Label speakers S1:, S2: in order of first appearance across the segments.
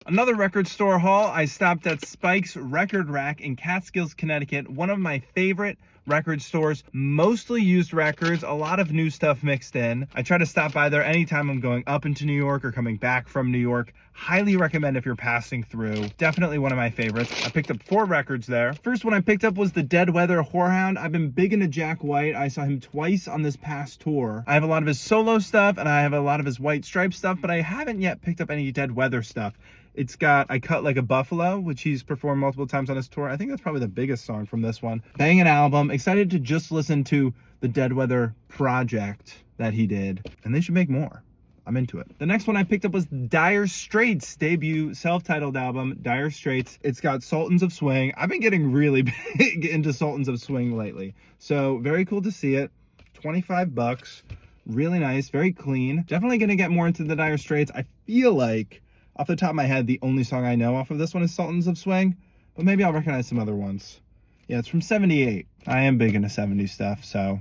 S1: Another record store haul, I stopped at Spike's Record Rack in Catskills, Connecticut. One of my favorite record stores, mostly used records, a lot of new stuff mixed in. I try to stop by there anytime I'm going up into New York or coming back from New York. Highly recommend if you're passing through. Definitely one of my favorites. I picked up 4 records there. First one I picked up was the Dead Weather Whorehound. I've been big into Jack White. I saw him twice on this past tour. I have a lot of his solo stuff and I have a lot of his White Stripe stuff, but I haven't yet picked up any Dead Weather stuff. It's got I Cut Like a Buffalo, which he's performed multiple times on his tour. I think that's probably the biggest song from this one. Banging album. Excited to just listen to the Dead Weather project that he did. And they should make more. I'm into it. The next one I picked up was Dire Straits' debut self-titled album, Dire Straits. It's got Sultans of Swing. I've been getting really big into Sultans of Swing lately. So very cool to see it. 25 bucks. Really nice. Very clean. Definitely going to get more into the Dire Straits. I feel like, off the top of my head, the only song I know off of this one is Sultans of Swing, but maybe I'll recognize some other ones. Yeah, it's from 78. I am big into 70s stuff, so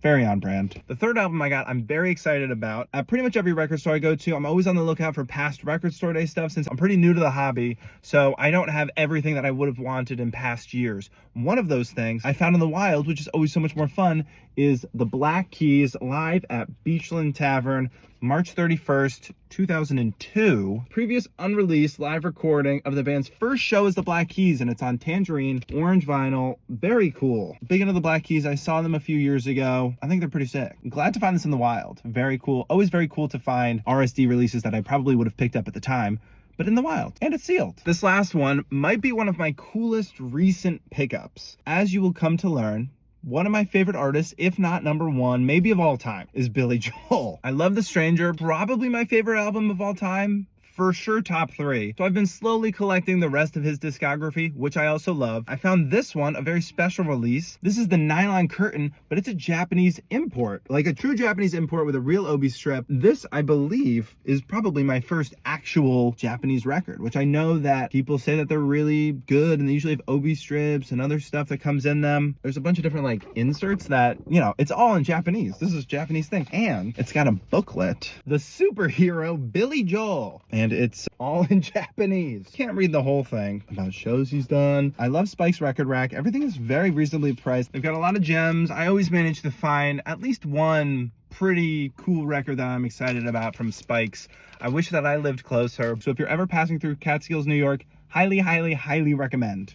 S1: very on brand. The third album I got, I'm very excited about. At pretty much every record store I go to, I'm always on the lookout for past record store day stuff since I'm pretty new to the hobby, so I don't have everything that I would have wanted in past years. One of those things I found in the wild, which is always so much more fun, is the Black Keys live at Beachland Tavern, March 31st, 2002. Previous unreleased live recording of the band's first show is the Black Keys, and it's on tangerine, orange vinyl. Very cool. Big into the Black Keys. I saw them a few years ago. I think they're pretty sick. Glad to find this in the wild. Very cool. Always very cool to find RSD releases that I probably would have picked up at the time, but in the wild, and it's sealed. This last one might be one of my coolest recent pickups. As you will come to learn, one of my favorite artists, if not number one, maybe of all time, is Billy Joel. I love The Stranger, probably my favorite album of all time. For sure top 3. So I've been slowly collecting the rest of his discography, which I also love. I found this one a very special release. This is the Nylon Curtain, but it's a Japanese import, like a true Japanese import with a real obi strip. This, I believe, is probably my first actual Japanese record, which I know that people say that they're really good and they usually have obi strips and other stuff that comes in them. There's a bunch of different like inserts that, you know, it's all in Japanese. This is a Japanese thing. And it's got a booklet. The superhero Billy Joel. And it's all in Japanese. Can't read the whole thing about shows he's done. I love Spike's Record Rack. Everything is very reasonably priced. They've got a lot of gems. I always manage to find at least one pretty cool record that I'm excited about from Spike's. I wish that I lived closer. So if you're ever passing through Catskills, New York, highly, highly, highly recommend.